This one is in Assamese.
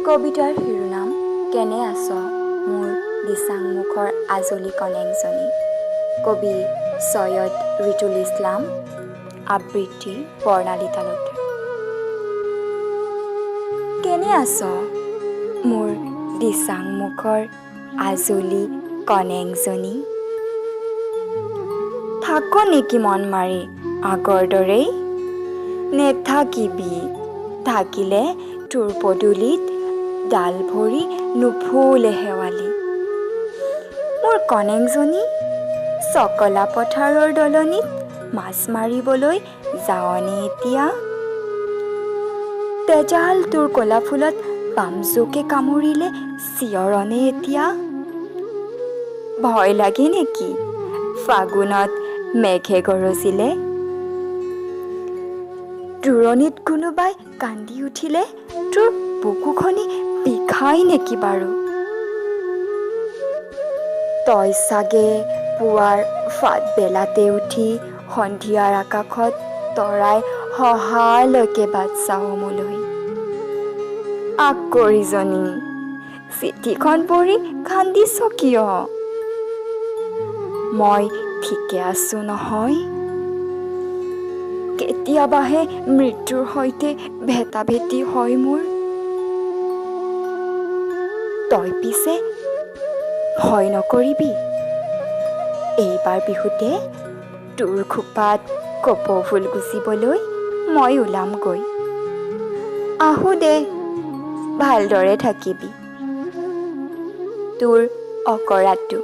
কবিতাৰ শিৰোনাম কেনে আছ মোৰ দিচাংমুখৰ আজলি কনেংজনী। কবি সৈয়দ ৰিতুল ইছলাম, আবৃত্তি বৰ্ণালী তালুকদাৰ। কেনে আছ মোৰ দিচাংমুখৰ আজলি কনেংজনী। থাক নেকি মন মাৰি আগৰ দৰেই, নেথাকিবি থাকিলে তোৰ পদূলিত ডাল ভৰি নুফুলে শেৱালি। মোৰ কনেংজনী চকলা পথাৰৰ দলনিত মাছ মাৰিবলৈ যাৱনে এতিয়া। তেজাল তোৰ কলা ফুলত বামজোকে কামুৰিলে চিঞৰণে এতিয়া। ভয় লাগে নেকি ফাগুনত মেঘে গৰজিলে, দূৰণিত কোনোবাই কান্দি উঠিলে তোৰ বুকুখনি বিষাই নেকি বাৰু। তই চাগে পুৱাৰ ফাট বেলাতে উঠি সন্ধিয়াৰ আকাশত তৰাই সহালৈকে বাট চাৱ মোলৈ। আকৰিজনী চিঠিখন পঢ়ি কান্দিছ কিয়, মই ঠিকে আছো নহয়। কেতিয়াবাহে মৃত্যুৰ সৈতে ভেটাভেটি হয় মোৰ। তই পিছে ভয় নকৰিবি, এইবাৰ বিহুতে তোৰ খোপাত কপৌ ফুল গুচিবলৈ মই ওলামগৈ। আহো দে ভালদৰে থাকিবি, তোৰ অকৰাটো।